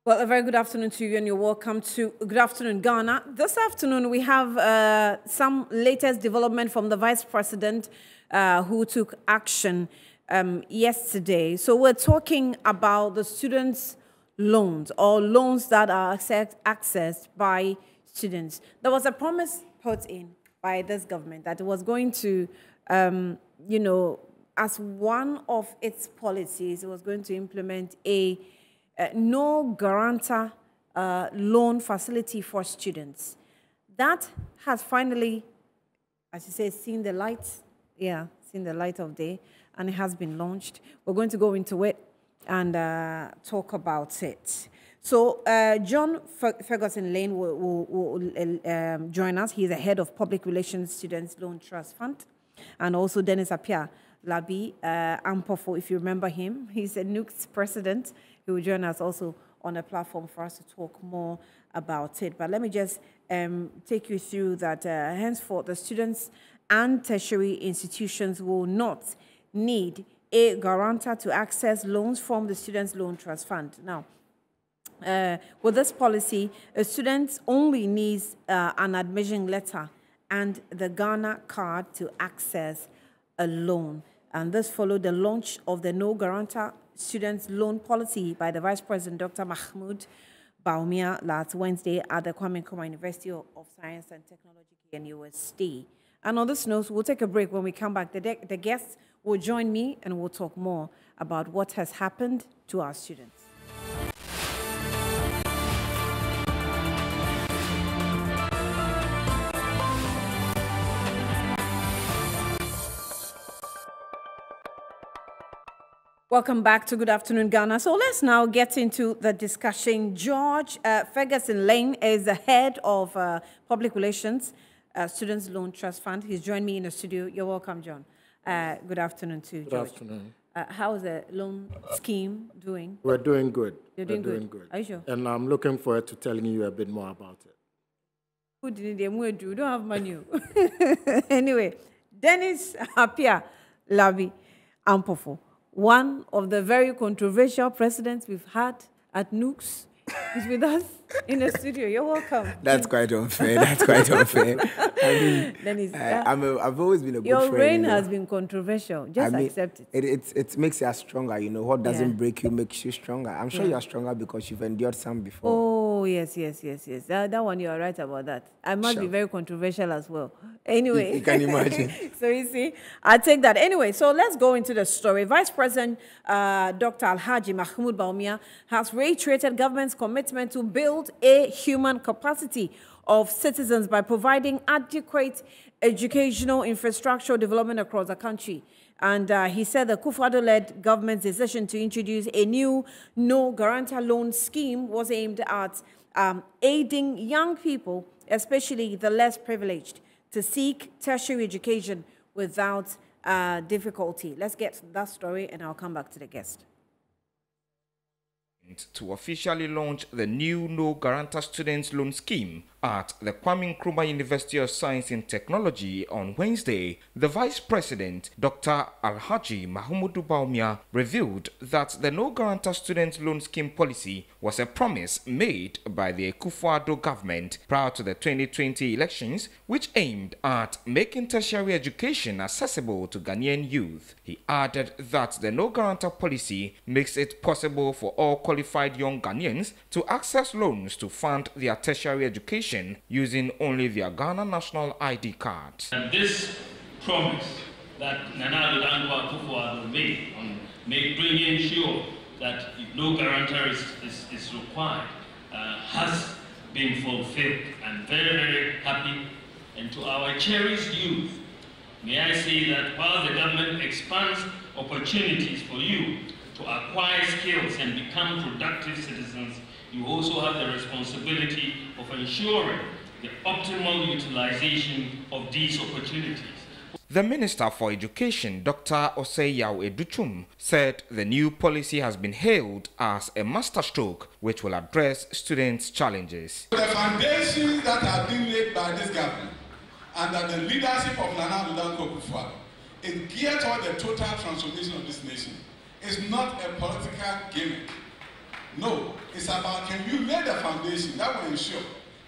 Well, a very good afternoon to you, and you're welcome to Good Afternoon, Ghana. This afternoon, we have some latest development from the Vice President who took action yesterday. So we're talking about the students' loans or loans that are accessed by students. There was a promise put in by this government that it was going to, as one of its policies, it was going to implement a no guarantor loan facility for students. That has finally, as you say, seen the light. Yeah, seen the light of day, and it has been launched. We're going to go into it and talk about it. So John Ferguson Lane will join us. He's the head of Public Relations Students Loan Trust Fund. And also Dennis Appiah Labi Ampofo, if you remember him. He's a NUC's president. He will join us also on a platform for us to talk more about it. But let me just take you through that henceforth, the students and tertiary institutions will not need a guarantor to access loans from the Students' Loan Trust Fund. Now, with this policy, a student only needs an admission letter and the Ghana card to access a loan. And this followed the launch of the No Guarantor Students Loan Policy by the Vice President, Dr. Mahmoud Bawumia, last Wednesday at the Kwame Nkrumah University of Science and Technology in USD. And on this note, we'll take a break. When we come back, the guests will join me and we'll talk more about what has happened to our students. Welcome back to Good Afternoon, Ghana. So let's now get into the discussion. George Ferguson Lane is the head of Public Relations, Students Loan Trust Fund. He's joined me in the studio. You're welcome, John. Good afternoon to you, George. Good afternoon. How's the loan scheme doing? We're doing good. You're doing good? Are you sure? And I'm looking forward to telling you a bit more about it. Who did it? We don't have money. Anyway, Dennis Appiah Labi Ampofo, one of the very controversial presidents we've had at NUCS, is with us in the studio. You're welcome. That's quite unfair. That's quite unfair. I mean, I've always been a good friend. Your reign has been controversial. Just accept it. It makes you stronger. You know, what doesn't break you makes you stronger. I'm sure you're stronger because you've endured some before. Oh, yes. That one, you are right about that. I must be very controversial as well. Anyway. You can imagine. So you see, I take that. Anyway, so let's go into the story. Vice President Dr. Alhaji Mahmoud Bawumia has reiterated government's commitment to build a human capacity of citizens by providing adequate educational infrastructure development across the country. And he said the Akufo-Addo-led government's decision to introduce a new no guarantor loan scheme was aimed at aiding young people, especially the less privileged, to seek tertiary education without difficulty. Let's get to that story and I'll come back to the guest. To officially launch the new No Guarantor Students Loan Scheme at the Kwame Nkrumah University of Science and Technology on Wednesday, the Vice President, Dr. Alhaji Mahmoud Bawumia, revealed that the No Guarantor Students Loan Scheme policy was a promise made by the Akufo-Addo government prior to the 2020 elections, which aimed at making tertiary education accessible to Ghanaian youth. He added that the No Guarantor policy makes it possible for all qualified young Ghanaians to access loans to fund their tertiary education using only their Ghana national ID card. And this promise that Nana Addo Akufo-Addo made, bringing sure that no guarantor is required, has been fulfilled. I'm very, very happy. And to our cherished youth, may I say that while the government expands opportunities for you to acquire skills and become productive citizens, you also have the responsibility of ensuring the optimal utilization of these opportunities. The Minister for Education, Dr. Osei-Yaw Educhum, said the new policy has been hailed as a masterstroke which will address students' challenges. The foundations that have been laid by this government under the leadership of Nana Addo Akufo-Addo is geared toward the total transformation of this nation. It's not a political gimmick. No, it's about can you lay the foundation that will ensure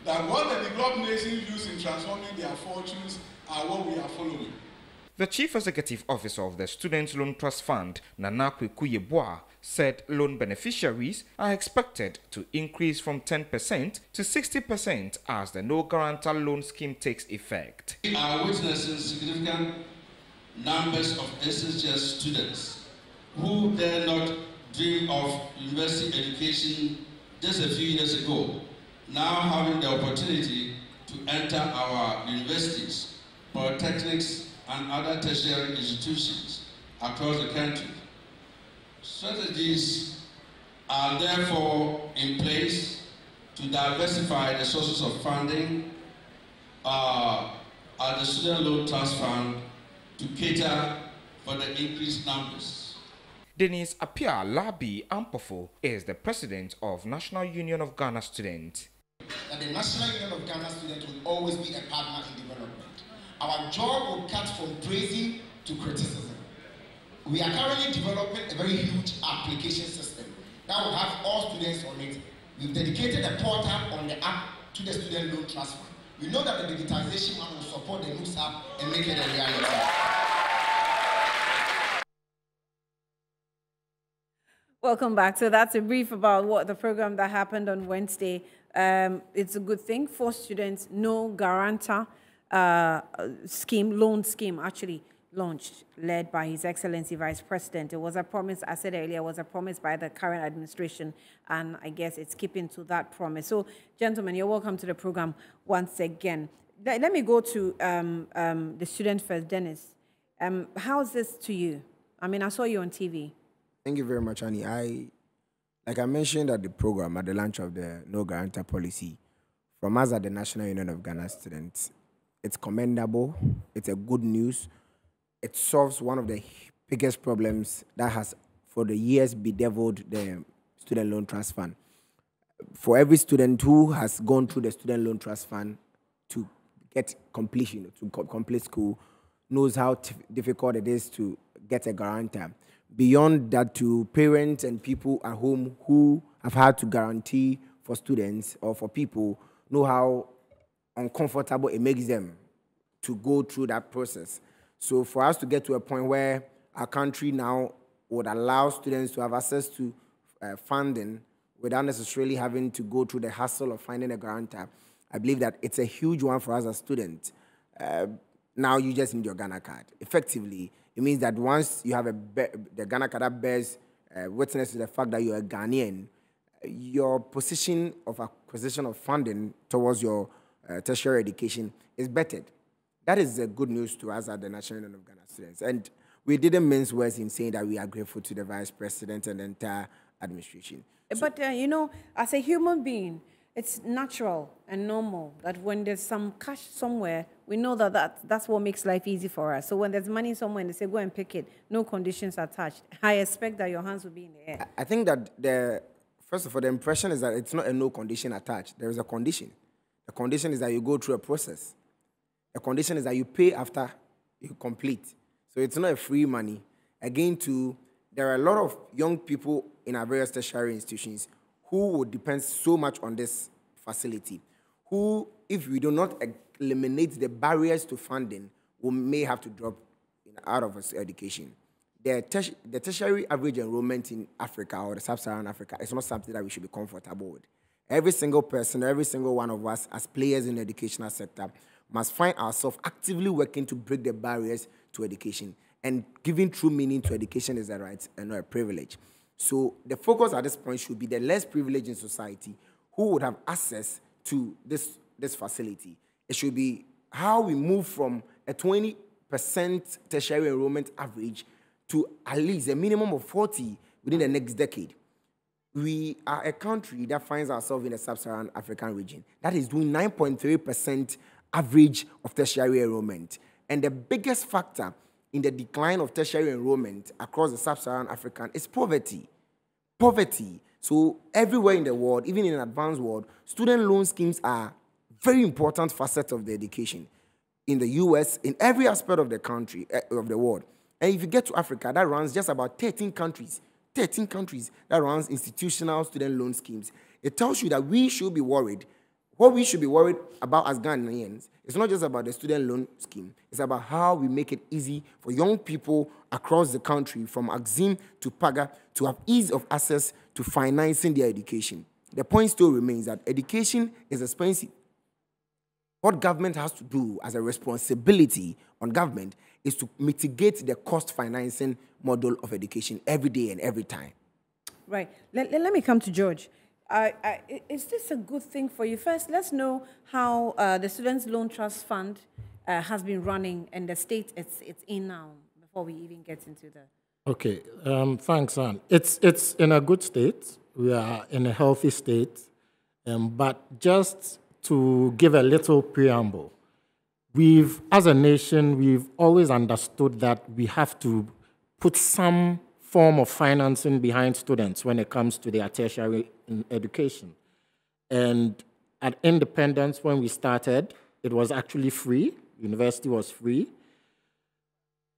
that what the developed nations use in transforming their fortunes are what we are following. The Chief Executive Officer of the Students' Loan Trust Fund, Nana Kwekuyeboah, said loan beneficiaries are expected to increase from 10% to 60% as the No Guarantor Loan Scheme takes effect. We are witnessing significant numbers of SHS students who dare not dream of university education just a few years ago, now having the opportunity to enter our universities, polytechnics, and other tertiary institutions across the country. Strategies are therefore in place to diversify the sources of funding at the Student Loan Trust Fund to cater for the increased numbers. Denise Apia Labi Ampofo is the president of National Union of Ghana Students. That the National Union of Ghana Students will always be a partner in development. Our job will cut from praising to criticism. We are currently developing a very huge application system that will have all students on it. We've dedicated a portal on the app to the Student Loan Trust Fund. We know that the digitization will support the NUS app and make it a reality. Welcome back. So that's a brief about what the program that happened on Wednesday. It's a good thing for students. No Guarantor loan scheme actually launched, led by His Excellency Vice President. It was a promise, I said earlier, was a promise by the current administration, and I guess it's keeping to that promise. So, gentlemen, you're welcome to the program once again. Let me go to the student first, Dennis. How's this to you? I mean, I saw you on TV. Thank you very much, Annie. Like I mentioned at the program, at the launch of the No Guarantor policy, from us at the National Union of Ghana Students, it's commendable. It's a good news. It solves one of the biggest problems that has, for the years, bedeviled the Student Loan Trust Fund. For every student who has gone through the Student Loan Trust Fund to get completion, to complete school, knows how difficult it is to get a guarantor. Beyond that, to parents and people at home who have had to guarantee for students or for people, know how uncomfortable it makes them to go through that process. So for us to get to a point where our country now would allow students to have access to funding without necessarily having to go through the hassle of finding a guarantor, I believe that it's a huge one for us as students. Now you just need your Ghana card. Effectively, it means that once you have the Ghana card that bears witness to the fact that you're a Ghanaian, your position of acquisition of funding towards your tertiary education is bettered. That is good news to us at the National Union of Ghana Students. And we didn't mince words in saying that we are grateful to the Vice President and the entire administration. But, you know, as a human being, it's natural and normal that when there's some cash somewhere, we know that that's what makes life easy for us. So when there's money somewhere and they say, go and pick it, no conditions attached, I expect that your hands will be in the air. I think that first of all, the impression is that it's not a no condition attached. There is a condition. The condition is that you go through a process. The condition is that you pay after you complete. So it's not a free money. Again, there are a lot of young people in our various tertiary institutions who would depend so much on this facility, who, if we do not eliminate the barriers to funding, we may have to drop out of education. The tertiary average enrollment in Africa or the sub-Saharan Africa is not something that we should be comfortable with. Every single person, every single one of us as players in the educational sector must find ourselves actively working to break the barriers to education. And giving true meaning to education is a right and not a privilege. So the focus at this point should be the less privileged in society who would have access to this facility. It should be how we move from a 20% tertiary enrollment average to at least a minimum of 40 within the next decade. We are a country that finds ourselves in the sub-Saharan African region that is doing 9.3% average of tertiary enrollment. And the biggest factor in the decline of tertiary enrollment across the sub-Saharan African is poverty. Poverty. So everywhere in the world, even in an advanced world, student loan schemes are very important facets of the education. In the US, in every aspect of the country, of the world. And if you get to Africa, that runs just about 13 countries 13 countries that runs institutional student loan schemes. It tells you that we should be worried. What we should be worried about as Ghanaians is not just about the student loan scheme. It's about how we make it easy for young people across the country, from Axim to Paga, to have ease of access to financing their education. The point still remains that education is expensive. What government has to do as a responsibility on government is to mitigate the cost financing model of education every day and every time. Right. Let me come to George. Is this a good thing for you? First, let's know how the Students' Loan Trust Fund has been running and the state it's in now, before we even get into the... Okay, thanks, Anne. It's in a good state. We are in a healthy state. But just to give a little preamble, as a nation, we've always understood that we have to put some form of financing behind students when it comes to their tertiary education. And at independence, when we started, it was actually free. University was free.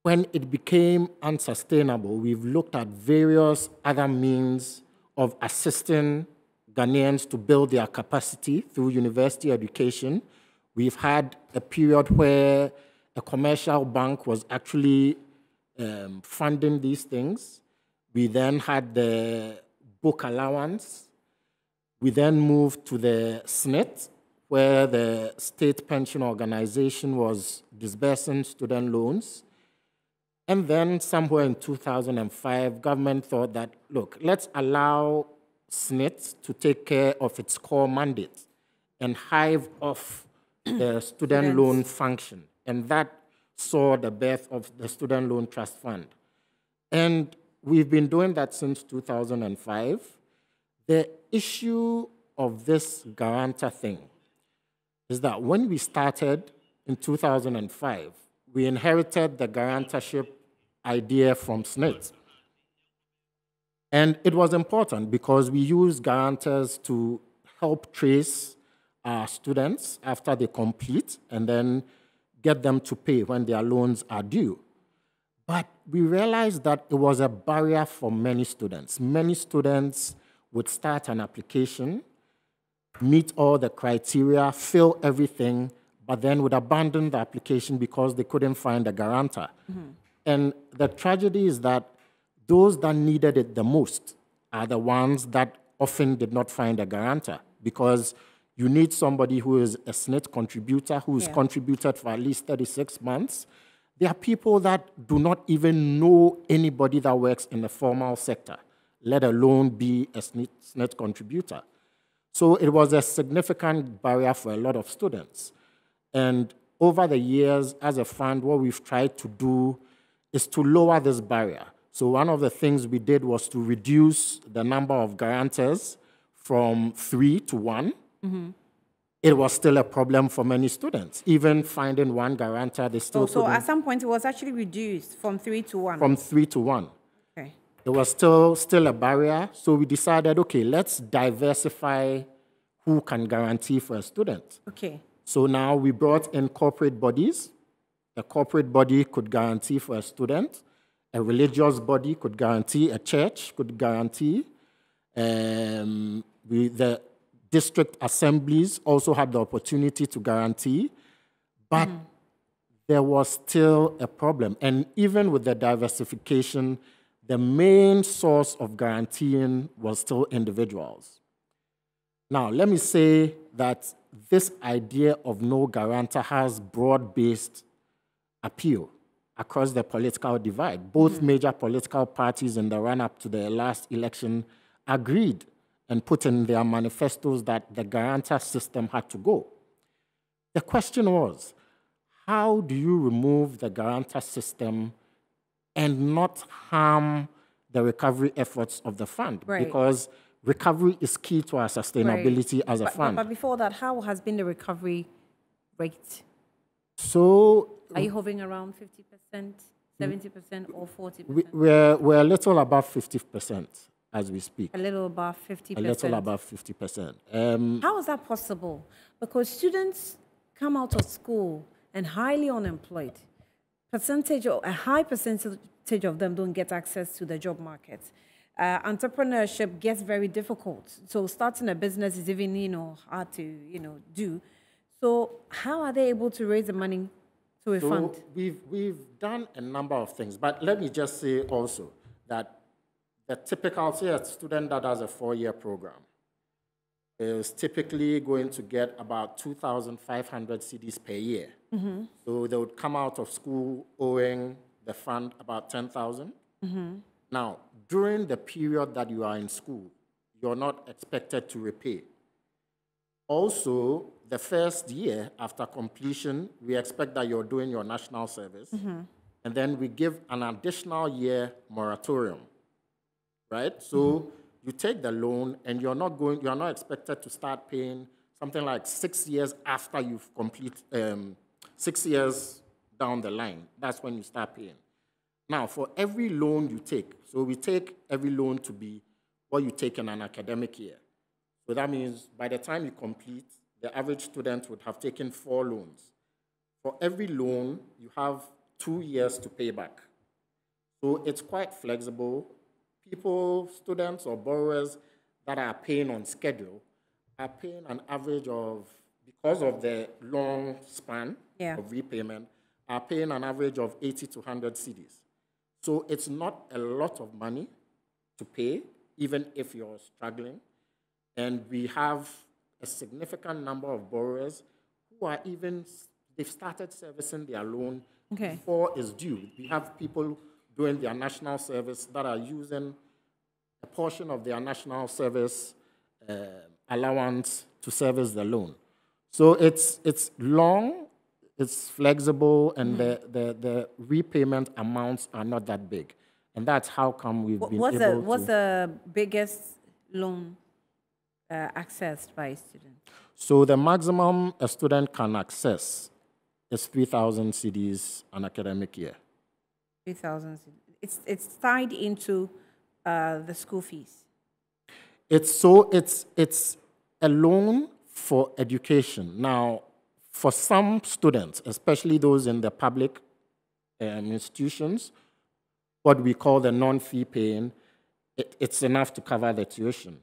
When it became unsustainable, we've looked at various other means of assisting Ghanaians to build their capacity through university education. We've had a period where a commercial bank was actually funding these things. We then had the book allowance. We then moved to the SNIT, where the State Pension Organization was disbursing student loans. And then somewhere in 2005, government thought that, look, let's allow SNIT to take care of its core mandate and hive off the student loan function. And that saw the birth of the Student Loan Trust Fund. And we've been doing that since 2005. The issue of this guarantor thing is that when we started in 2005, we inherited the guarantorship idea from SNIT. And it was important because we use guarantors to help trace our students after they complete and then get them to pay when their loans are due. But we realized that it was a barrier for many students. Many students would start an application, meet all the criteria, fill everything, but then would abandon the application because they couldn't find a guarantor. Mm-hmm. And the tragedy is that those that needed it the most are the ones that often did not find a guarantor, because you need somebody who is a SNIT contributor, who's contributed for at least 36 months. There are people that do not even know anybody that works in the formal sector, let alone be a SNIT contributor. So it was a significant barrier for a lot of students. And over the years, as a fund, what we've tried to do is to lower this barrier. So one of the things we did was to reduce the number of guarantors from 3 to 1. Mm-hmm. It was still a problem for many students. Even finding one guarantor, they still So at some point, it was actually reduced from 3 to 1? From 3 to 1. Okay. It was still a barrier, so we decided, okay, let's diversify who can guarantee for a student. Okay. So now we brought in corporate bodies. A corporate body could guarantee for a student. A religious body could guarantee. A church could guarantee. The district assemblies also had the opportunity to guarantee. But there was still a problem. And even with the diversification, the main source of guaranteeing was still individuals. Now, let me say that this idea of no guarantor has broad-based appeal across the political divide. Both major political parties in the run-up to the last election agreed and put in their manifestos that the guarantor system had to go. The question was, how do you remove the guarantor system and not harm the recovery efforts of the fund? Right. Because recovery is key to our sustainability as a fund. But before that, how has been the recovery rate? So, are you hovering around 50%, 70%, or 40%? We're a little above 50% as we speak. A little above 50%. A little above 50%. How is that possible? Because students come out of school and highly unemployed. A high percentage of them don't get access to the job market. entrepreneurship gets very difficult. So starting a business is even, hard to, do. So how are they able to raise the money to a fund? We've done a number of things, but let me just say also that the typical, say a student that has a 4-year program is typically going to get about 2,500 cedis per year. So they would come out of school owing the fund about 10,000. Now, during the period that you are in school, you're not expected to repay. Also, the first year after completion, we expect that you're doing your national service, and then we give an additional year moratorium, right? So you take the loan, and you're not expected to start paying something like 6 years after you've completed, 6 years down the line. That's when you start paying. Now, for every loan you take, so we take every loan to be what you take in an academic year. So that means by the time you complete, the average student would have taken 4 loans. For every loan, you have 2 years to pay back. So it's quite flexible. People, students or borrowers that are paying on schedule are paying an average of, because of the long span of repayment, are paying an average of 80 to 100 cedis. So it's not a lot of money to pay, even if you're struggling. And we have a significant number of borrowers who are they've started servicing their loan before it's due. We have people doing their national service that are using a portion of their national service allowance to service the loan. So it's long, it's flexible, and the repayment amounts are not that big. And that's how come we've been able to... What's the biggest loan accessed by a student? So the maximum a student can access is 3,000 cedis an academic year. 3,000 cedis. It's tied into the school fees. It's a loan for education. Now, for some students, especially those in the public institutions, what we call the non-fee paying, it's enough to cover the tuition.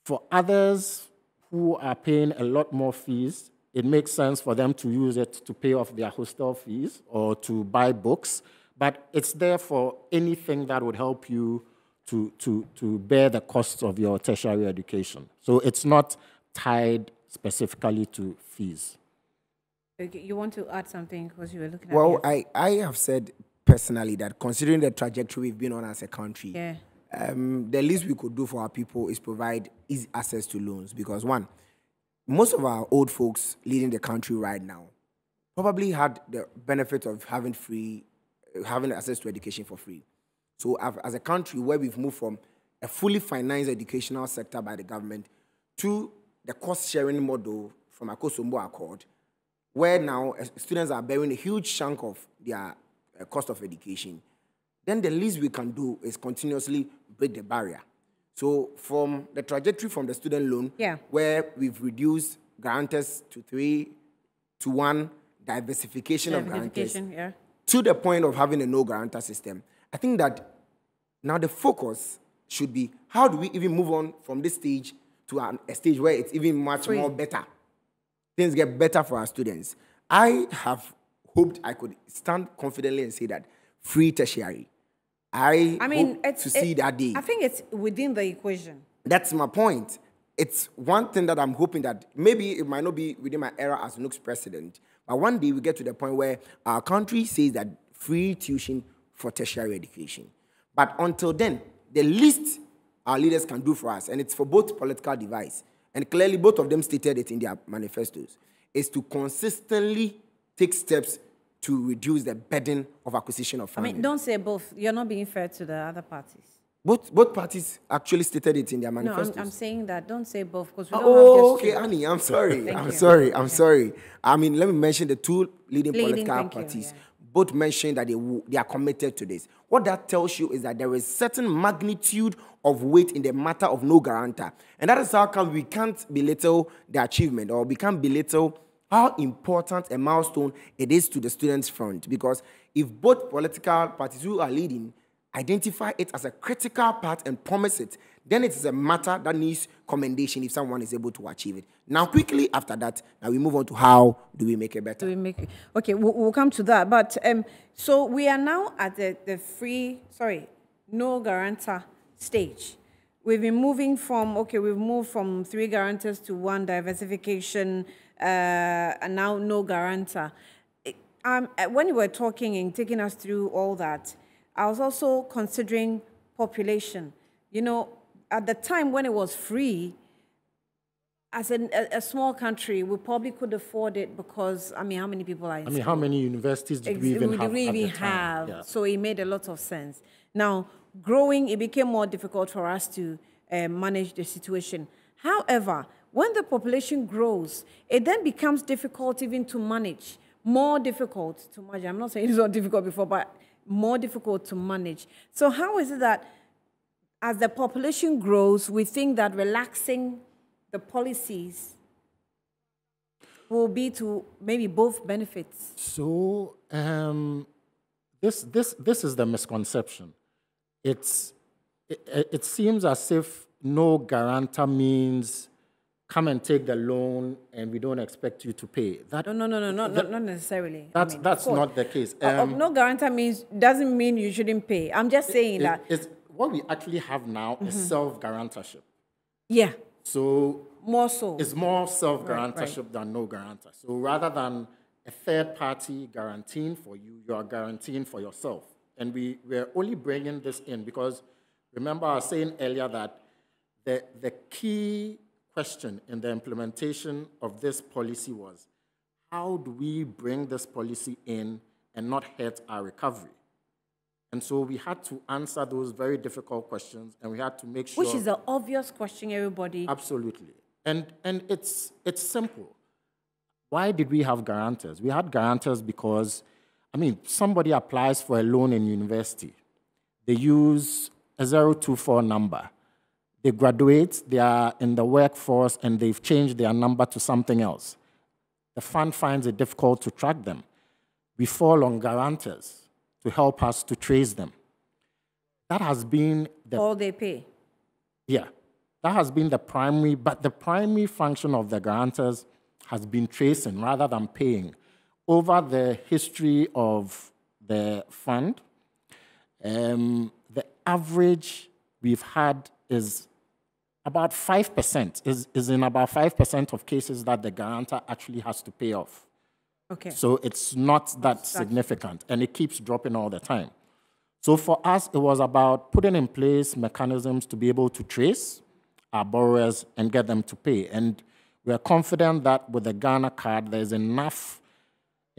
For others who are paying a lot more fees, it makes sense for them to use it to pay off their hostel fees or to buy books, but it's there for anything that would help you to bear the costs of your tertiary education. So it's not tied specifically to fees. Okay, you want to add something because you were looking at Well, I have said personally that considering the trajectory we've been on as a country, the least we could do for our people is provide easy access to loans. Because one, most of our old folks leading the country right now probably had the benefit of having access to education for free. So as a country where we've moved from a fully financed educational sector by the government to the cost-sharing model from Akosombo Accord, where now students are bearing a huge chunk of their cost of education, then the least we can do is continuously break the barrier. So from the trajectory from the student loan, where we've reduced guarantors to 3 to 1, diversification of guarantors, to the point of having a no guarantor system, I think that now the focus should be how do we even move on from this stage to a stage where it's even much more better. Things get better for our students. I have hoped I could stand confidently and say that free tertiary. I mean, hope to see that day. I think it's within the equation. That's my point. It's one thing that I'm hoping that maybe it might not be within my era as NUC's president, but one day we get to the point where our country says that free tuition for tertiary education. But until then, the least our leaders can do for us, and it's for both political device, and clearly both of them stated it in their manifestos, is to consistently take steps to reduce the burden of acquisition of funding. I mean, don't say both. You're not being fair to the other parties. Both parties actually stated it in their manifestos. No, I'm saying that. Don't say both because we don't have just okay, Annie, I'm sorry. I'm sorry. I mean, let me mention the two leading political parties. Both mentioned that they are committed to this. What that tells you is that there is certain magnitude of weight in the matter of no guarantor. And that is how come we can't belittle the achievement, or we can't belittle how important a milestone it is to the students' front. Because if both political parties who are leading identify it as a critical part and promise it, then it is a matter that needs commendation if someone is able to achieve it. Now, quickly after that, now we move on to how do we make it better. Okay, we'll come to that. But so we are now at the no guarantor stage. We've moved from 3 guarantors to 1 diversification, and now no guarantor. When you were talking and taking us through all that, I was also considering population. You know, at the time when it was free, as a small country, we probably could afford it because, I mean, how many people are in school? How many universities did we even have at the time? Yeah. So it made a lot of sense. Now, growing, it became more difficult for us to manage the situation. However, when the population grows, it then becomes difficult even to manage, more difficult to manage. I'm not saying it's not difficult before, but more difficult to manage. So how is it that as the population grows, we think that relaxing the policies will be to maybe both benefits? So this is the misconception. It seems as if no guarantor means come and take the loan and we don't expect you to pay. No, not necessarily. That's not the case. No guarantor doesn't mean you shouldn't pay. I'm just saying that. What we actually have now is self-guarantorship. Yeah. So more so. It's more self-guarantorship than no guarantor. So rather than a third party guaranteeing for you, you are guaranteeing for yourself. And we're only bringing this in because, remember I was saying earlier that the key question in the implementation of this policy was, how do we bring this policy in and not hurt our recovery? And so we had to answer those very difficult questions, and we had to make sure... Which is an obvious question, everybody. Absolutely. And it's simple. Why did we have guarantors? We had guarantors because, somebody applies for a loan in university. They use a 024 number. They graduate, they are in the workforce, and they've changed their number to something else. The fund finds it difficult to track them. We fall on guarantors to help us to trace them. That has been all they pay. Yeah. That has been the primary, but the primary function of the guarantors has been tracing rather than paying. Over the history of the fund, the average we've had is about 5%, is in about 5% of cases that the guarantor actually has to pay off. Okay. So it's not that significant, and it keeps dropping all the time. So for us, it was about putting in place mechanisms to be able to trace our borrowers and get them to pay. And we're confident that with the Ghana card, there's enough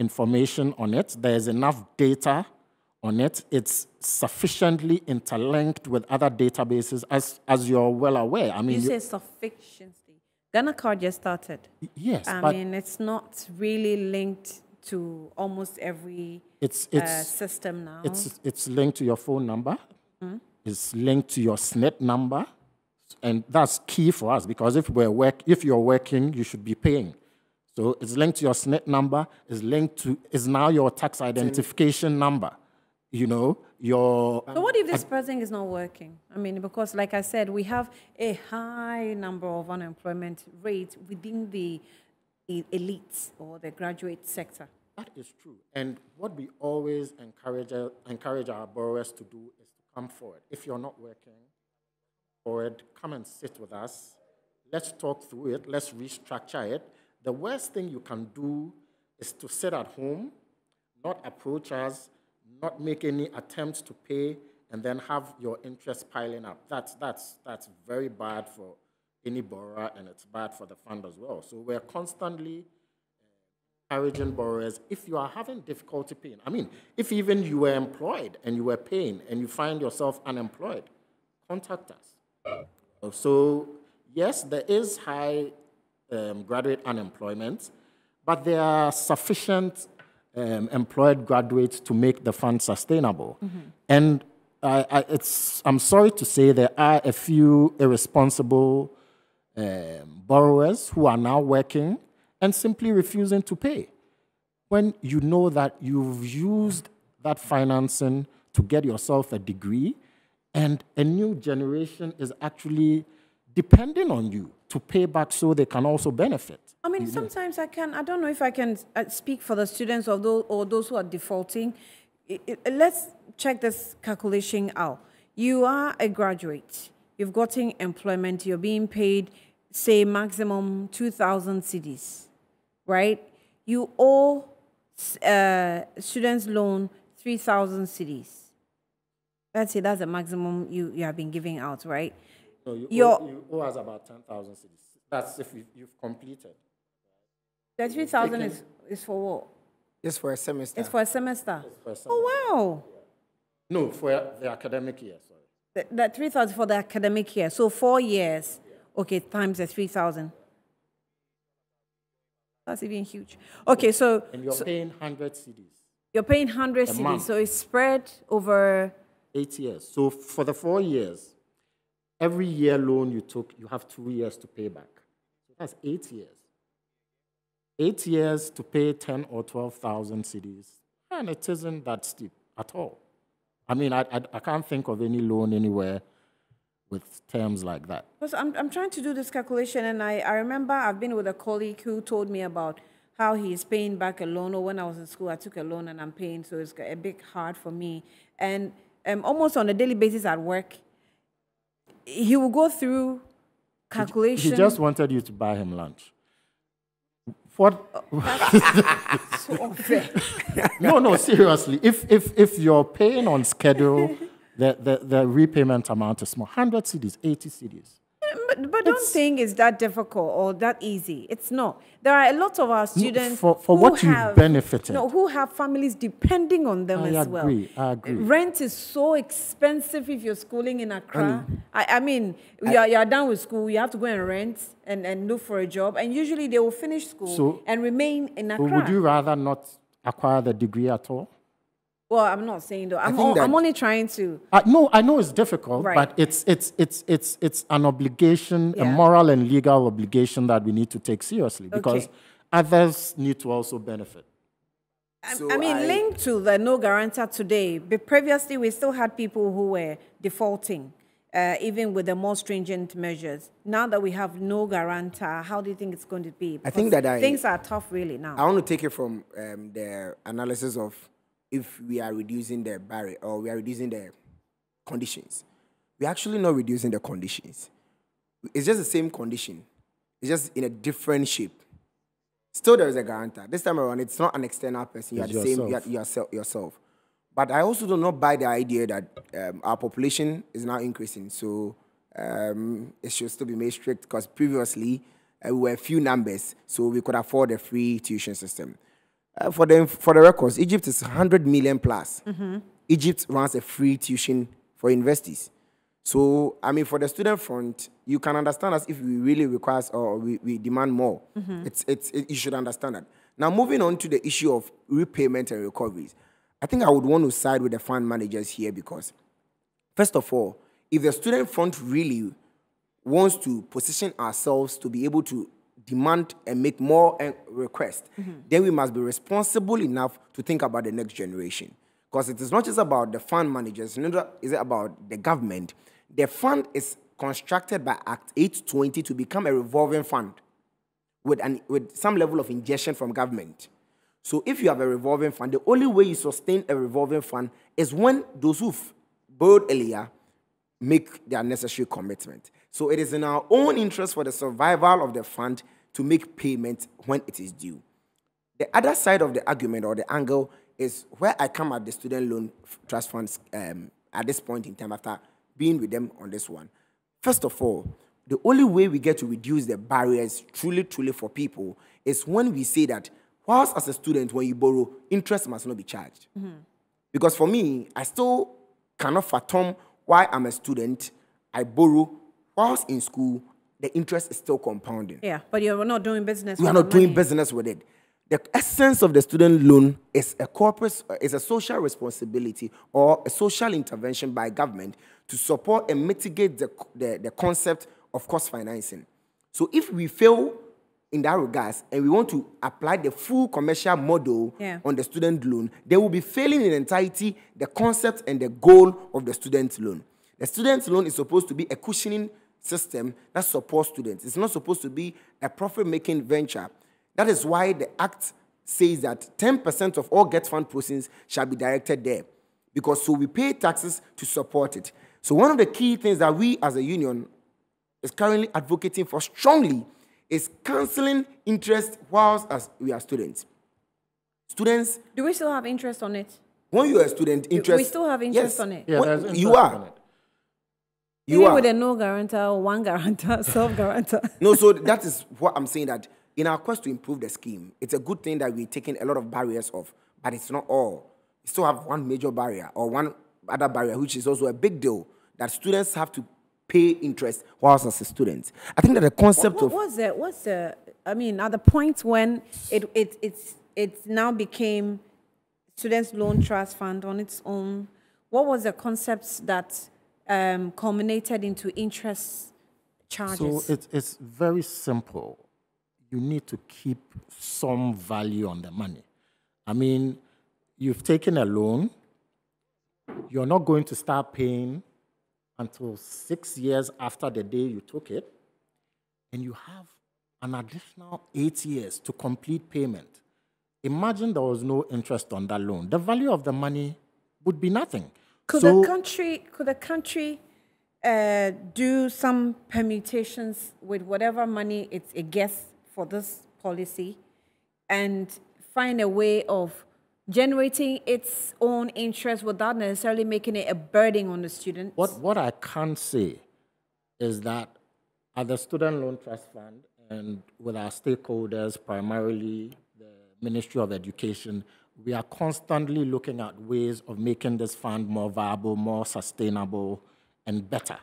information on it, there's enough data on it, it's sufficiently interlinked with other databases, as you're well aware. You say sufficiency. Ghana card just started. Yes, it's not really linked to almost every system now. It's linked to your phone number. It's linked to your SNIT number, and that's key for us because if you're working, you should be paying. So it's linked to your SNIT number. Is now your tax identification number. So what if this person is not working? Because like I said, we have a high number of unemployment rate within the elites or the graduate sector. That is true. And what we always encourage our borrowers to do is to come forward. If you're not working, forward, come and sit with us. Let's talk through it. Let's restructure it. The worst thing you can do is to sit at home, not approach us, not make any attempts to pay, and then have your interest piling up. That's very bad for any borrower, and it's bad for the fund as well. So we're constantly encouraging borrowers, if you are having difficulty paying, if even you were employed and you were paying and you find yourself unemployed, contact us. So yes, there is high graduate unemployment, but there are sufficient employed graduates to make the fund sustainable. And I'm sorry to say there are a few irresponsible borrowers who are now working and simply refusing to pay. When you know that you've used that financing to get yourself a degree, and a new generation is actually depending on you to pay back so they can also benefit. I mean, sometimes I don't know if I can speak for the students or those who are defaulting. Let's check this calculation out. You are a graduate. You've gotten employment. You're being paid, say, maximum 2,000 cedis, right? You owe students' loan 3,000 cedis. Let's say that's the maximum you have been giving out, right? No, you owe us about 10,000 cedis. That's if you've completed. The 3,000 is for what? It's for a semester. It's for a semester. It's for a semester. Oh, wow. No, for the academic year, sorry. That 3,000 for the academic year. So 4 years, okay, times the 3,000. That's even huge. Okay, so... And you're paying 100 cedis. You're paying 100 cedis, month. so it's spread over... 8 years. So for the 4 years, every year loan you took, you have 2 years to pay back. So that's 8 years. 8 years to pay 10 or 12,000 cedis, and it isn't that steep at all. I mean, I can't think of any loan anywhere with terms like that. Because I'm trying to do this calculation, and I remember I've been with a colleague who told me about how he's paying back a loan, or when I was in school, I took a loan and I'm paying, so it's a bit hard for me. And almost on a daily basis at work, he will go through calculation. He just wanted you to buy him lunch. What? That's so unfair. No, seriously. If you're paying on schedule, the repayment amount is small. 100 cedis, 80 cedis. But don't think it's that difficult or that easy. It's not. There are a lot of our students for who what you've have benefited. No, who have families depending on them as well. I agree. Rent is so expensive if you're schooling in Accra. I mean, you're done with school, you have to go and rent and look for a job. And usually they will finish school and remain in Accra. So would you rather not acquire the degree at all? Well, I'm not saying though. I'm only trying to. No, I know it's difficult, right. But it's an obligation, a moral and legal obligation that we need to take seriously because others need to also benefit. I mean, linked to the no guarantor today, but previously we still had people who were defaulting, even with the more stringent measures. Now that we have no guarantor, how do you think it's going to be? Because I think that things are tough really now. I want to take it from the analysis of if we are reducing the barrier or we are reducing the conditions. We're actually not reducing the conditions. It's just the same condition. It's just in a different shape. Still, there is a guarantor. This time around, it's not an external person. You are the same yourself. But I also do not buy the idea that our population is now increasing. So it should still be made strict because previously we were few numbers, so we could afford a free tuition system. For the records, Egypt is 100 million plus. Mm-hmm. Egypt runs a free tuition for universities. So, I mean, for the student front, you can understand us if we really require or we demand more. Mm-hmm. You should understand that. Now, moving on to the issue of repayment and recoveries, I think I would want to side with the fund managers here because, first of all, if the student front really wants to position ourselves to be able to demand and make more requests, then we must be responsible enough to think about the next generation. Because it is not just about the fund managers, neither is it about the government. The fund is constructed by Act 820 to become a revolving fund with some level of injection from government. So if you have a revolving fund, the only way you sustain a revolving fund is when those who've borrowed earlier make their necessary commitment. So it is in our own interest for the survival of the fund to make payment when it is due. The other side of the argument or the angle is where I come at the student loan trust funds at this point in time after being with them on this one. First of all, the only way we get to reduce the barriers truly for people is when we say that whilst as a student, when you borrow, interest must not be charged. Mm-hmm. Because for me, I still cannot fathom why I'm a student, I borrow, whilst in school, the interest is still compounding. Yeah, but you're not doing business with it. We are not doing business with it. The essence of the student loan is a social responsibility or a social intervention by government to support and mitigate the concept of cost financing. So if we fail in that regards, and we want to apply the full commercial model on the student loan, they will be failing in entirety the concept and the goal of the student loan. The student loan is supposed to be a cushioning system that supports students. It's not supposed to be a profit-making venture. That is why the Act says that 10% of all Get Fund proceeds shall be directed there, because so we pay taxes to support it. So one of the key things that we as a union is currently advocating for strongly is cancelling interest whilst as we are students. Students... Do we still have interest on it? When you are a student, interest... We still have interest on it? Yeah, there's interest you are. on it. You Even are. with a no guarantor, one guarantor, self-guarantor. No, so that is what I'm saying, that in our quest to improve the scheme, it's a good thing that we're taking a lot of barriers off, but it's not all. We still have one major barrier or one other barrier, which is also a big deal, that students have to pay interest whilst as a student. I think that the concept of... What's the, I mean, at the point when it now became Students' Loan Trust Fund on its own, what was the concepts that culminated into interest charges? So it's very simple. You need to keep some value on the money. I mean, you've taken a loan, you're not going to start paying until 6 years after the day you took it, and you have an additional 8 years to complete payment. Imagine there was no interest on that loan. The value of the money would be nothing. Could the country do some permutations with whatever money it gets for this policy and find a way of generating its own interest without necessarily making it a burden on the students? What I can say is that at the Student Loan Trust Fund and with our stakeholders, primarily the Ministry of Education, we are constantly looking at ways of making this fund more viable, more sustainable, and better.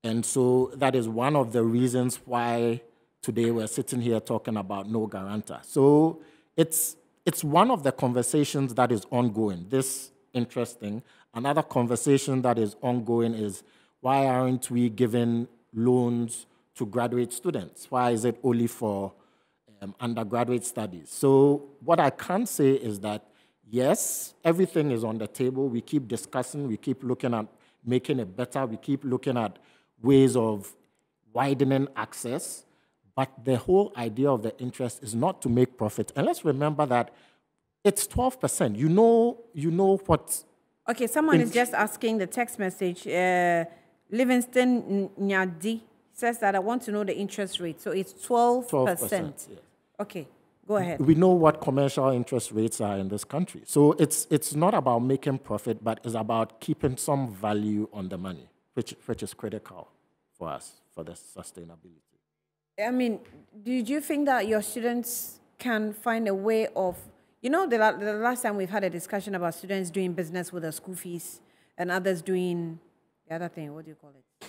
And so that is one of the reasons why today we're sitting here talking about no guarantor. So it's one of the conversations that is ongoing, this interesting. Another conversation that is ongoing is, why aren't we giving loans to graduate students? Why is it only for undergraduate studies? So what I can say is that, yes, everything is on the table. We keep discussing. We keep looking at making it better. We keep looking at ways of widening access. But the whole idea of the interest is not to make profit. And let's remember that it's 12%. You know what... Okay, someone is just asking the text message. Livingston Nyadi says that I want to know the interest rate. So it's 12%. 12%, yes. Okay, go ahead. We know what commercial interest rates are in this country. So it's not about making profit, but it's about keeping some value on the money, which is critical for us, for the sustainability. I mean, did you think that your students can find a way of, you know, the last time we've had a discussion about students doing business with their school fees and others doing the other thing, what do you call it?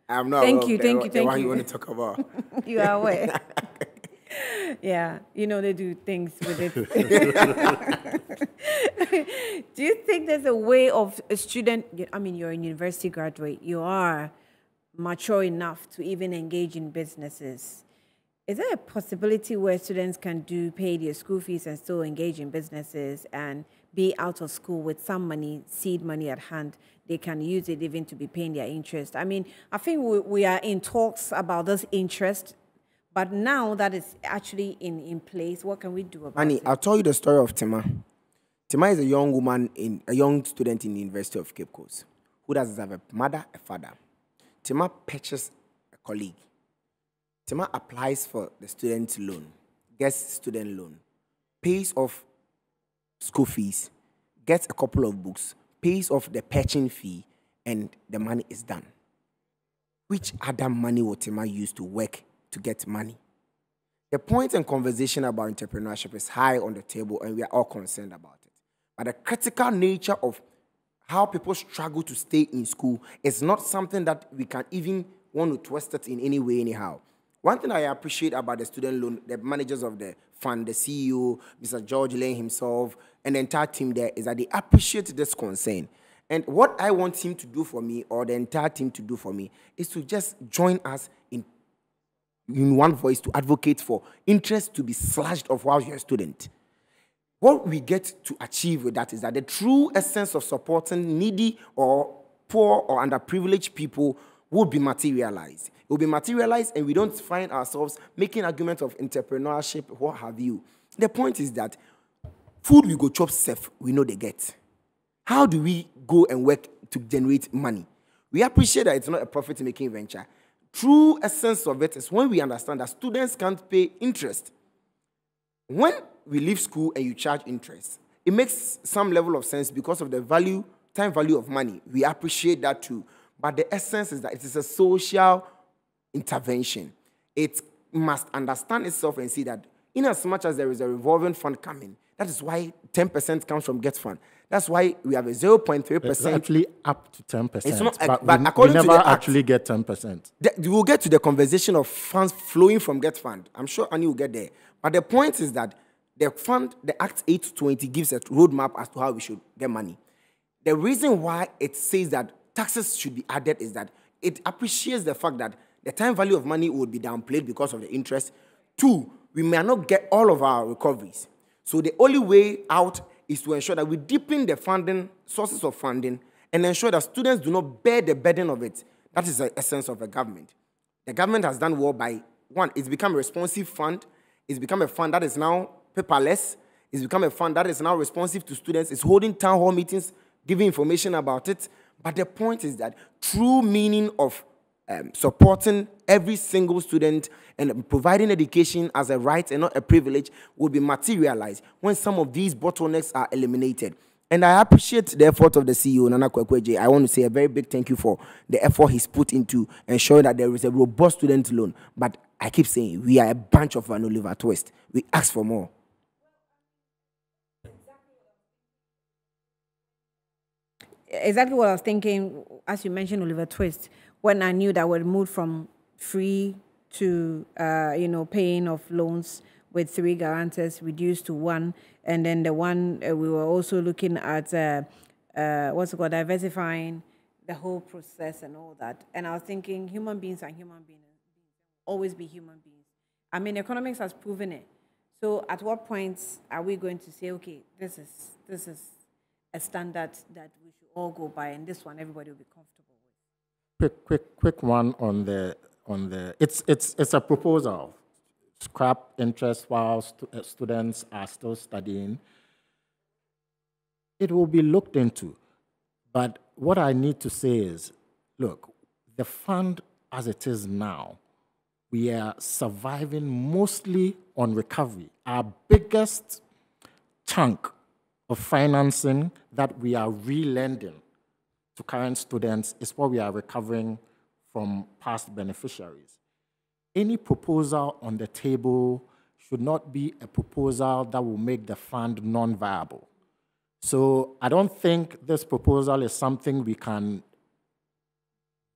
I'm not Thank you. What you want to talk about? You are aware. Yeah, you know, they do things with it. Do you think there's a way of a student, I mean, you're a university graduate, you are mature enough to even engage in businesses. Is there a possibility where students can pay their school fees and still engage in businesses and be out of school with some money, seed money at hand? They can use it even to be paying their interest. I mean, I think we are in talks about this interest, but now that it's actually in place, what can we do about it? I'll tell you the story of Tema. Tema is a young woman, a young student in the University of Cape Coast who doesn't have a mother, a father. Tema purchases a colleague. Tema applies for the student loan, gets student loan, pays off school fees, gets a couple of books, pays off the patching fee, and the money is done. Which other money will Tema use to work to get money? The point and conversation about entrepreneurship is high on the table, and we are all concerned about it. But the critical nature of how people struggle to stay in school is not something that we can even want to twist it in any way, anyhow. One thing I appreciate about the student loan, the managers of the fund, the CEO, Mr. George Lane himself, and the entire team there, is that they appreciate this concern. And what I want him to do for me, or the entire team to do for me, is to just join us in in one voice to advocate for interest to be slashed off while you're a student. What we get to achieve with that is that the true essence of supporting needy or poor or underprivileged people will be materialized. It will be materialized, and we don't find ourselves making arguments of entrepreneurship, what have you. The point is that food we go chop safe, we know they get. How do we go and work to generate money? We appreciate that it's not a profit-making venture. True essence of it is when we understand that students can't pay interest. When we leave school and you charge interest, it makes some level of sense because of the value, time value of money. We appreciate that too. But the essence is that it is a social intervention. It must understand itself and see that in as much as there is a revolving fund coming, that is why 10% comes from Get Fund. That's why we have a 0.3%. It's actually up to 10%. It's not, but we according never to the actually get 10%. We will get to the conversation of funds flowing from Get Fund. I'm sure Annie will get there. But the point is that the fund, the Act 820, gives a roadmap as to how we should get money. The reason why it says that taxes should be added is that it appreciates the fact that the time value of money would be downplayed because of the interest. Two, we may not get all of our recoveries. So the only way out is to ensure that we deepen the funding, sources of funding, and ensure that students do not bear the burden of it. That is the essence of a government. The government has done well by, one, it's become a responsive fund. It's become a fund that is now paperless. It's become a fund that is now responsive to students. It's holding town hall meetings, giving information about it. But the point is that true meaning of supporting every single student and providing education as a right and not a privilege will be materialized when some of these bottlenecks are eliminated. And I appreciate the effort of the CEO, Nana Kwekweje. I want to say a very big thank you for the effort he's put into ensuring that there is a robust student loan. But I keep saying, we are a bunch of an Oliver Twist. We ask for more. Exactly what I was thinking, as you mentioned, Oliver Twist, when I knew that we moved from free to, paying of loans with 3 guarantors reduced to 1. And then the one, we were also looking at, diversifying the whole process and all that. And I was thinking, human beings are human beings, always be human beings. I mean, economics has proven it. So at what point are we going to say, okay, this is a standard that we should all go by, and this one everybody will be comfortable with? Quick one on the it's a proposal. Scrap interest while students are still studying. It will be looked into. But what I need to say is, look, the fund as it is now, we are surviving mostly on recovery. Our biggest chunk of financing that we are re-lending to current students is what we are recovering from past beneficiaries. Any proposal on the table should not be a proposal that will make the fund non-viable. So I don't think this proposal is something we can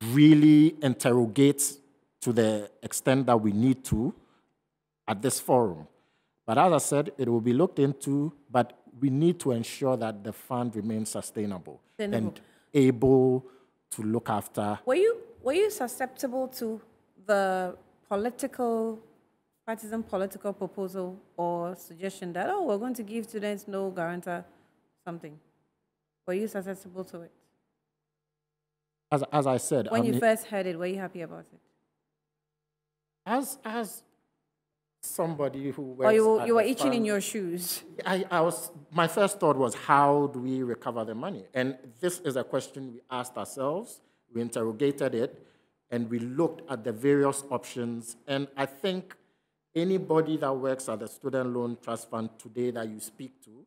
really interrogate to the extent that we need to at this forum. But as I said, it will be looked into, but we need to ensure that the fund remains sustainable and able to look after. Were you susceptible to the partisan political proposal or suggestion that, we're going to give students no guarantor something? Were you susceptible to it? As I said, when you first heard it, were you happy about it? As somebody who works, or you were itching in your shoes. My first thought was, how do we recover the money? And this is a question we asked ourselves. We interrogated it, and we looked at the various options. And I think anybody that works at the Student Loan Trust Fund today that you speak to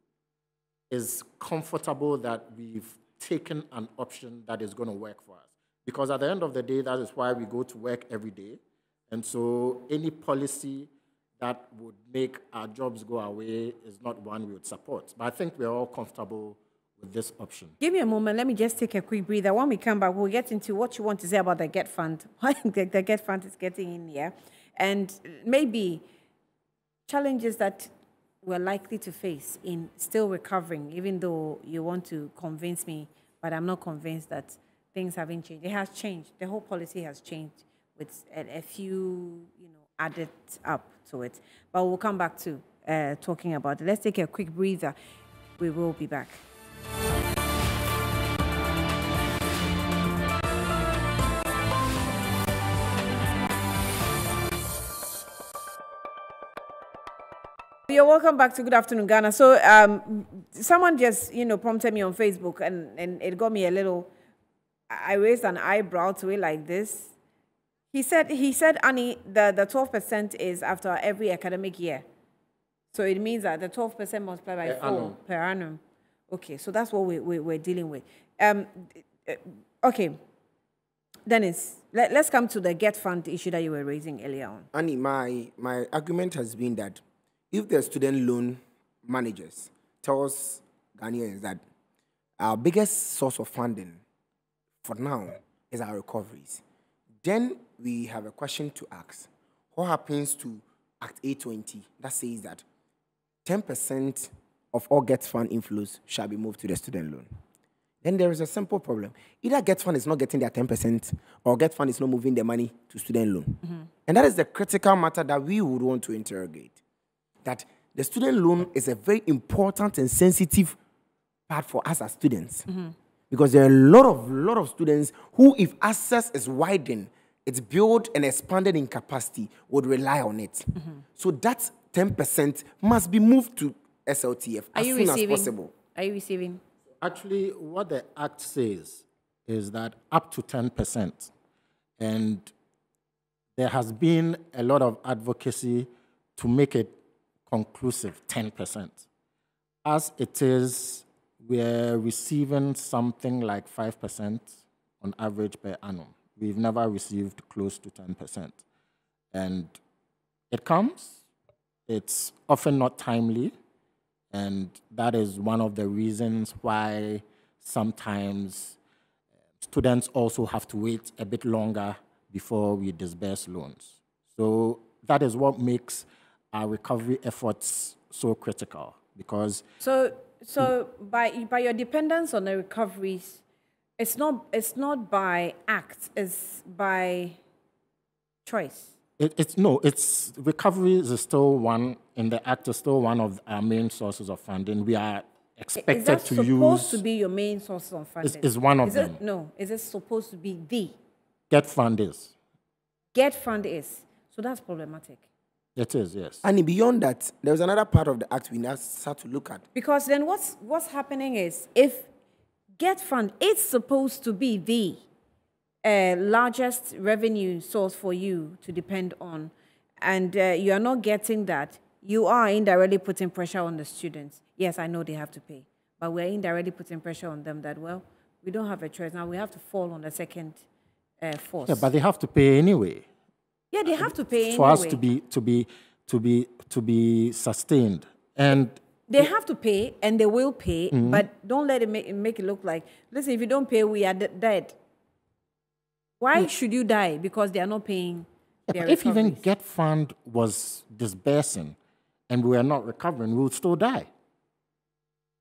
is comfortable that we've taken an option that is going to work for us. Because at the end of the day, that is why we go to work every day. And so any policy that would make our jobs go away is not one we would support. But I think we're all comfortable with this option. Give me a moment. Let me just take a quick breather. When we come back, we'll get into what you want to say about the Get Fund. Why the Get Fund is getting in here. And maybe challenges that we're likely to face in still recovering, even though you want to convince me, but I'm not convinced that things haven't changed. It has changed. The whole policy has changed with a few, added up to it. But we'll come back to talking about it. Let's take a quick breather. We will be back. You're welcome back to Good Afternoon, Ghana. So someone just, prompted me on Facebook and it got me a little, I raised an eyebrow to it like this. He said, Annie, the 12% is after every academic year. So it means that the 12% multiplied by 4 per annum. Okay, so that's what we're dealing with. Okay, Dennis, let's come to the Get Fund issue that you were raising earlier on. Annie, my argument has been that if the student loan managers tells Ghanaians that our biggest source of funding for now is our recoveries, then we have a question to ask. What happens to Act 820 that says that 10% of all Get Fund inflows shall be moved to the student loan? Then there is a simple problem. Either Get Fund is not getting their 10% or Get Fund is not moving the money to student loan. And that is the critical matter that we would want to interrogate. That the student loan is a very important and sensitive part for us as students. Because there are a lot of students who, if access is widened, it's built and expanded in capacity, would rely on it. So that 10% must be moved to SLTF as soon as possible. Are you receiving? Actually, what the Act says is that up to 10%. And there has been a lot of advocacy to make it conclusive 10%. As it is, we're receiving something like 5% on average per annum. We've never received close to 10%. And it comes, it's often not timely, and that is one of the reasons why sometimes students also have to wait a bit longer before we disburse loans. So that is what makes our recovery efforts so critical, because So by your dependence on the recoveries, it's not by act, it's by choice. It's recoveries is still one in the Act, is still one of our main sources of funding. We are expected to use. Is that supposed to be your main source of funding? Is one of them. No, is it supposed to be the? Get Fund is. Get Fund is. So that's problematic. It is, yes. And beyond that, there's another part of the Act we now start to look at. Because then what's happening is, if Get Fund is supposed to be the largest revenue source for you to depend on, and you are not getting that, you are indirectly putting pressure on the students. Yes, I know they have to pay, but we're indirectly putting pressure on them that, well, we don't have a choice. Now we have to fall on the second force. Yeah, but they have to pay anyway. Yeah, they have to pay for anyway. us to be sustained. And they have to pay, and they will pay, but don't let it make it look like, listen, if you don't pay, we are dead. Why should you die? Because they are not paying their if even recoveries. Get Fund was disbursing and we are not recovering, we would still die.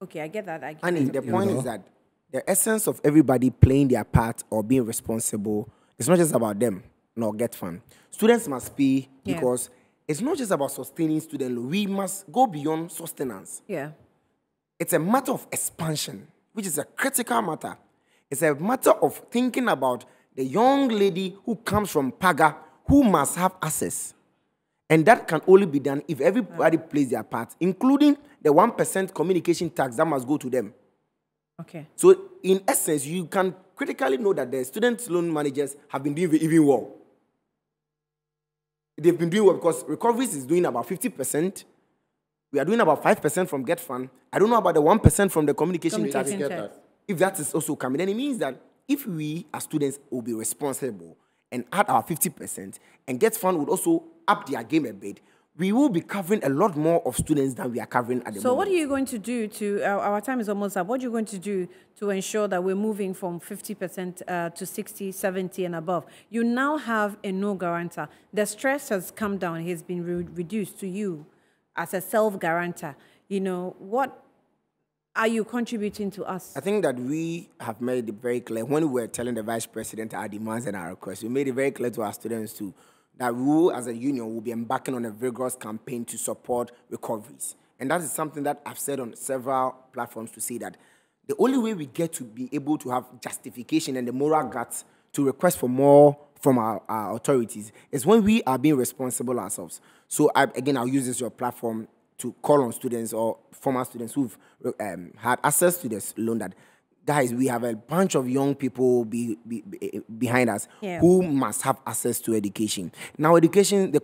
Okay, I get that. And the point is that the essence of everybody playing their part or being responsible, it's not just about them, nor Get Fund. Students must pay because it's not just about sustaining student loan. We must go beyond sustenance. Yeah. It's a matter of expansion, which is a critical matter. It's a matter of thinking about the young lady who comes from Paga, who must have access. And that can only be done if everybody plays their part, including the 1% communication tax that must go to them. Okay. So, in essence, you can critically know that the student loan managers have been doing even well. They've been doing well because recoveries is doing about 50%. We are doing about 5% from Get Fund. I don't know about the 1% from the communication tax. If that is also coming, then it means that if we as students will be responsible and add our 50%, and Get Fund would also up their game a bit, we will be covering a lot more of students than we are covering at the moment. So what are you going to do to, our time is almost up, what are you going to do to ensure that we're moving from 50% to 60, 70 and above? You now have a no guarantor. The stress has come down, it has been reduced to you as a self-guarantor. You know, what are you contributing to us? I think that we have made it very clear when we were telling the Vice President our demands and our requests. We made it very clear to our students to that we, as a union, will be embarking on a vigorous campaign to support recoveries. And that is something that I've said on several platforms to say that the only way we get to be able to have justification and the moral guts to request for more from our authorities is when we are being responsible ourselves. So again, I'll use this your platform to call on students or former students who've had access to this loan that, guys, we have a bunch of young people behind us who must have access to education. Now, education, the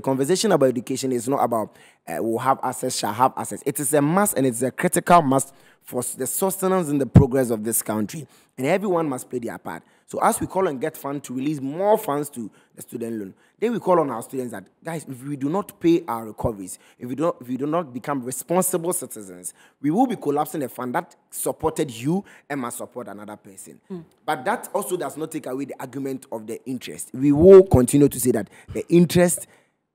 conversation about education is not about will have access, shall have access. It is a must, and it's a critical must for the sustenance and the progress of this country. And everyone must play their part. So as we call on Get Fund to release more funds to the student loan, then we call on our students that, guys, if we do not pay our recoveries, if we do not become responsible citizens, we will be collapsing a fund that supported you and must support another person. But that also does not take away the argument of the interest. We will continue to say that the interest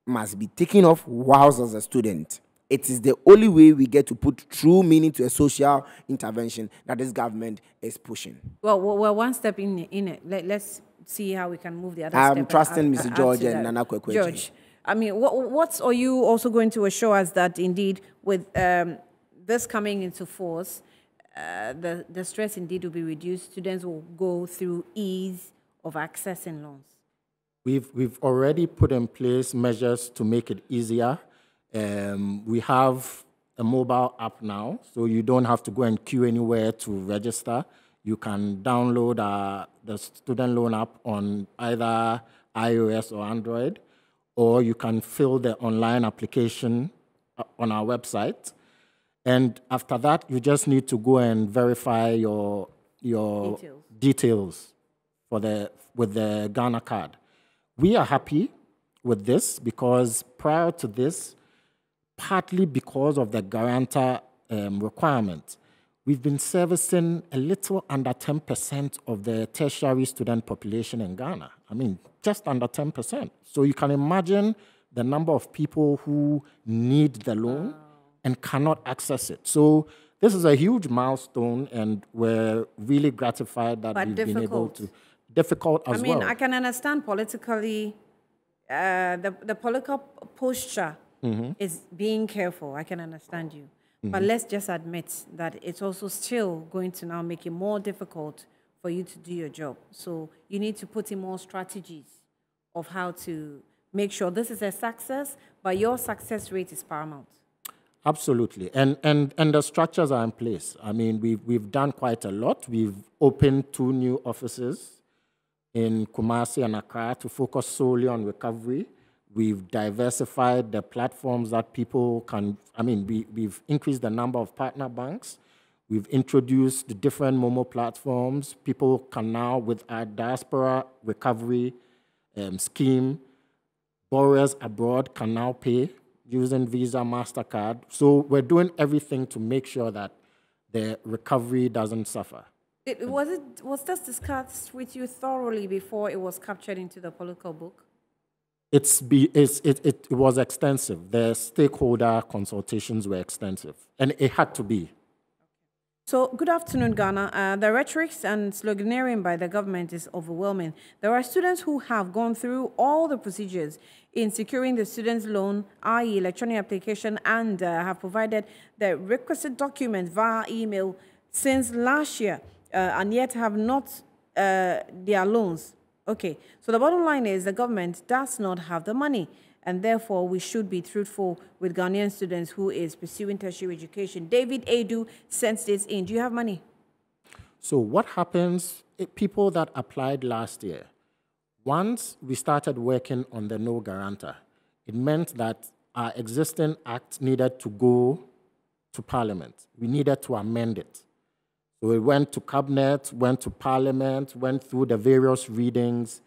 must be taken off whilst as a student. It is the only way we get to put true meaning to a social intervention that this government is pushing. Well, we're one step in it. Let's see how we can move the other step. I'm trusting Mr. George and Nana Kwekwechi. George, I mean, what are you also going to assure us that indeed with this coming into force, the stress indeed will be reduced, students will go through ease of accessing loans? We've already put in place measures to make it easier. We have a mobile app now, so you don't have to go and queue anywhere to register. You can download the student loan app on either iOS or Android, or you can fill the online application on our website. And after that, you just need to go and verify your details with the Ghana card. We are happy with this because prior to this, partly because of the guarantor requirement, we've been servicing a little under 10% of the tertiary student population in Ghana. I mean, just under 10%. So you can imagine the number of people who need the loan and cannot access it. So this is a huge milestone, and we're really gratified that we've been able to. Difficult as well. I mean, I can understand politically, the political posture is being careful. I can understand you. But let's just admit that it's also still going to now make it more difficult for you to do your job. So you need to put in more strategies of how to make sure this is a success, but your success rate is paramount. Absolutely. And the structures are in place. I mean, we've done quite a lot. We've opened 2 new offices in Kumasi and Accra to focus solely on recovery. We've diversified the platforms that people can, we've increased the number of partner banks. We've introduced the different Momo platforms. People can now, with our diaspora recovery scheme, borrowers abroad can now pay using Visa, MasterCard. So we're doing everything to make sure that the recovery doesn't suffer. Was this discussed with you thoroughly before it was captured into the political book? It was extensive. The stakeholder consultations were extensive, and it had to be. So, good afternoon, Ghana. The rhetoric and sloganeering by the government is overwhelming. There are students who have gone through all the procedures in securing the student's loan, i.e. electronic application, and have provided the requisite document via email since last year, and yet have not their loans. Okay, so the bottom line is the government does not have the money, and therefore we should be truthful with Ghanaian students who is pursuing tertiary education. David Adu sends this in. Do you have money? So what happens, people that applied last year, once we started working on the no guarantor, it meant that our existing act needed to go to Parliament. We needed to amend it. So it went to Cabinet, went to Parliament, went through the various readings.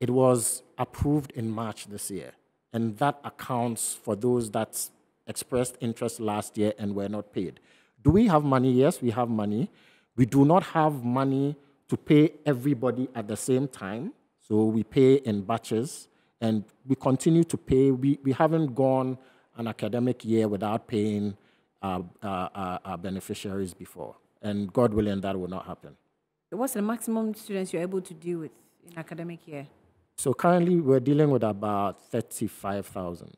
It was approved in March this year. And that accounts for those that expressed interest last year and were not paid. Do we have money? Yes, we have money. We do not have money to pay everybody at the same time. So we pay in batches, and we continue to pay. We haven't gone an academic year without paying our beneficiaries before. And God willing, that will not happen. What's the maximum students you're able to deal with in academic year? So currently, we're dealing with about 35,000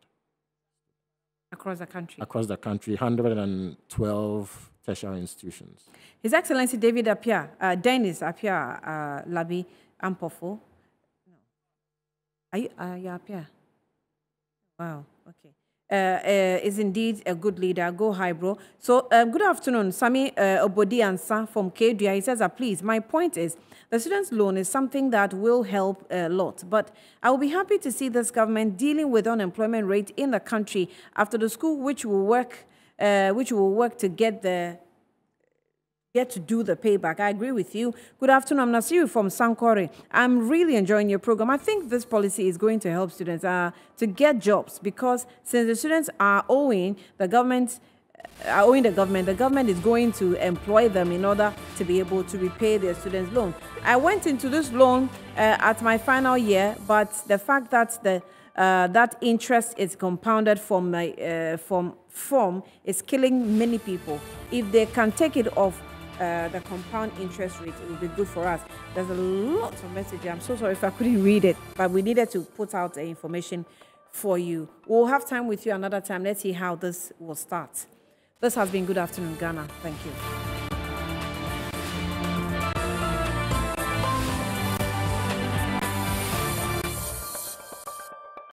across the country. across the country, 112 tertiary institutions. His Excellency David Apia, Dennis Apia Labi Ampofo. No. Are you Apia? Wow, okay. Is indeed a good leader. Go high, bro. So, good afternoon. Sami Obodi Ansa from Kedria. He says, please, my point is, the students' loan is something that will help a lot, but I will be happy to see this government dealing with unemployment rate in the country after the school, which will work to get to do the payback. I agree with you. Good afternoon. I'm Nasiru from Sankore. I'm really enjoying your program. I think this policy is going to help students to get jobs, because since the students are owing the government, the government is going to employ them in order to be able to repay their students' loan. I went into this loan at my final year, but the fact that that interest is compounded from is killing many people. If they can take it off the compound interest rate, it will be good for us. There's a lot of messages. I'm so sorry if I couldn't read it, but we needed to put out the information for you. We'll have time with you another time. Let's see how this will start. This has been Good Afternoon, Ghana. Thank you.